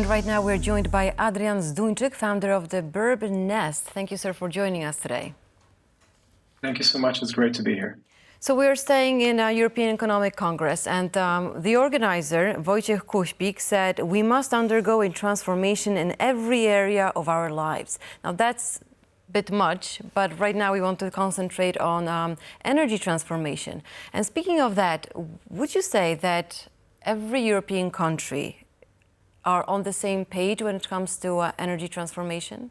And right now we're joined by Adrian Zduńczyk, founder of the Birb Nest. Thank you, sir, for joining us today. Thank you so much. It's great to be here. So we're staying in European Economic Congress, and the organizer, Wojciech Kuśpik, said we must undergo a transformation in every area of our lives. Now that's a bit much, but right now we want to concentrate on energy transformation. And speaking of that, would you say that every European country are on the same page when it comes to energy transformation?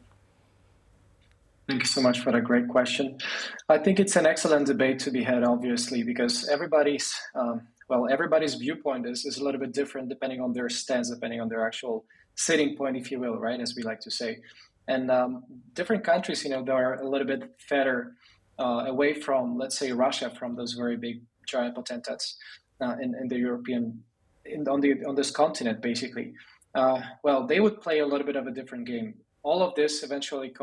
Thank you so much for that great question. I think it's an excellent debate to be had, obviously, because everybody's viewpoint is a little bit different depending on their stance, depending on their actual sitting point, if you will, right, as we like to say. And different countries, they are a little bit further away from, let's say, Russia, from those very big giant potentates in the European, on this continent, basically. They would play a little bit of a different game. All of this eventually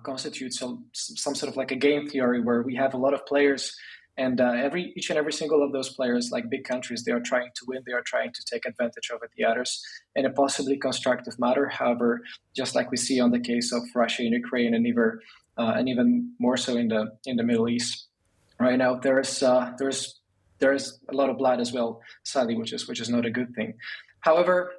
constitutes some sort of like a game theory where we have a lot of players, and each and every single of those players, like big countries, they are trying to win, they are trying to take advantage of the others in a possibly constructive manner. However, just like we see on the case of Russia and Ukraine, and even more so in the Middle East right now, there is a lot of blood as well, sadly, which is not a good thing. However,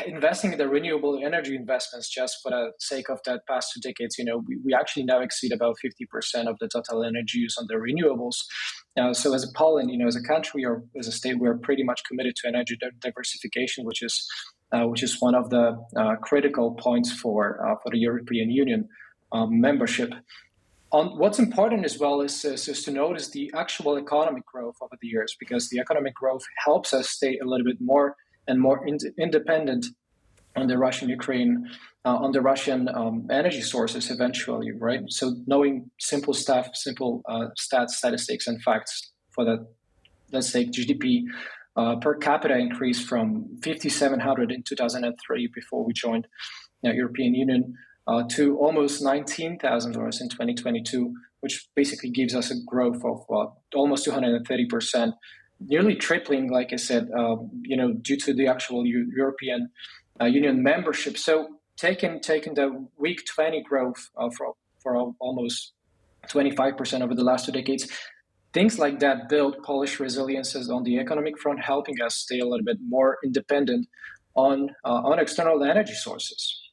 investing in the renewable energy investments, just for the sake of that past 2 decades, we actually now exceed about 50% of the total energy use on the renewables. So as a Poland, as a country or as a state, we're pretty much committed to energy diversification, which is one of the critical points for the European Union membership. What's important as well is to notice the actual economic growth over the years, because the economic growth helps us stay a little bit more and more independent on the Russian energy sources eventually, right? So knowing simple statistics and facts for that, let's say GDP per capita increase from 5,700 in 2003 before we joined the European Union to almost $19,000 in 2022, which basically gives us a growth of almost 230%. Nearly tripling, like I said, due to the actual European Union membership. So taking the week 20 growth for almost 25% over the last 2 decades, things like that build Polish resiliences on the economic front, helping us stay a little bit more independent on external energy sources.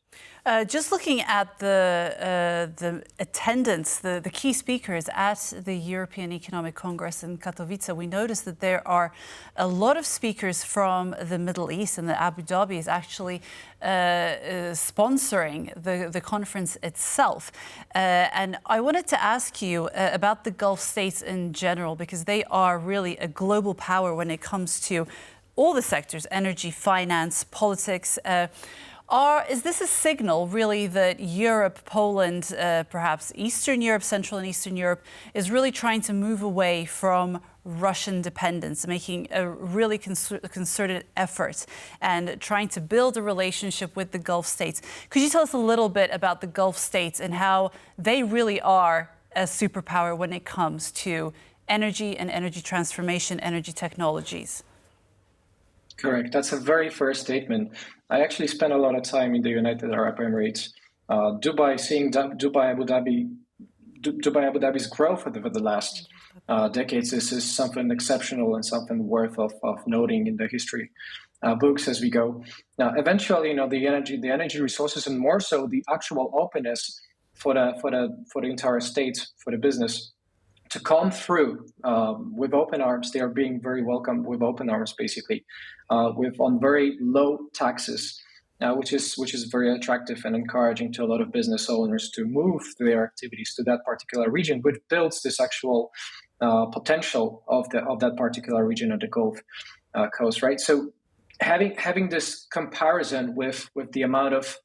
Just looking at the attendance, the key speakers at the European Economic Congress in Katowice, we noticed that there are a lot of speakers from the Middle East, and that Abu Dhabi is actually sponsoring the conference itself. And I wanted to ask you about the Gulf states in general, because they are really a global power when it comes to all the sectors: energy, finance, politics. Is this a signal, really, that Europe, Poland, perhaps Eastern Europe, Central and Eastern Europe, is really trying to move away from Russian dependence, making a really concerted effort and trying to build a relationship with the Gulf states? Could you tell us a little bit about the Gulf states and how they really are a superpower when it comes to energy and energy transformation, energy technologies? Correct. That's a very fair statement. I actually spent a lot of time in the United Arab Emirates, Dubai, seeing Dubai Abu Dhabi's growth over the last decades. This is something exceptional and something worth of noting in the history books as we go. Now, eventually, the energy resources, and more so the actual openness for the entire state, for the business, to come through with open arms. They are being very welcomed with open arms, basically, on very low taxes, which is very attractive and encouraging to a lot of business owners to move their activities to that particular region, which builds this actual potential of that particular region of the Gulf Coast, right? So having this comparison with the amount of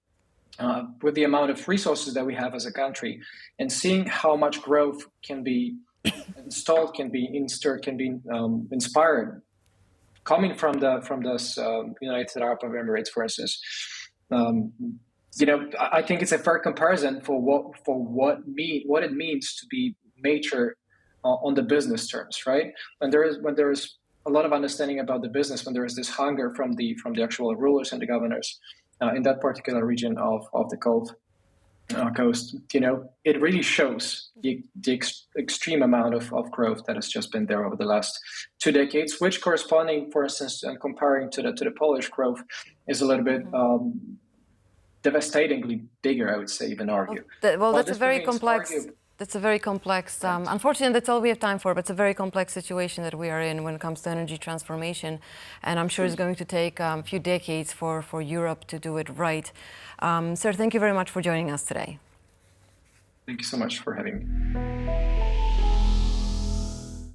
resources that we have as a country, and seeing how much growth can be installed, can be inspired, coming from this United Arab Emirates, for instance. I think it's a fair comparison for what it means to be major on the business terms, right? When there is a lot of understanding about the business when there is this hunger from the actual rulers and the governors in that particular region of the Gulf Coast. It really shows the extreme amount of growth that has just been there over the last 2 decades, which corresponding, for instance, and comparing to the Polish growth, is a little bit devastatingly bigger, I would say, even argue. That's a very complex. That's a very complex. Unfortunately, that's all we have time for. But it's a very complex situation that we are in when it comes to energy transformation, and I'm sure it's going to take a few decades for Europe to do it right. Sir, thank you very much for joining us today. Thank you so much for having me.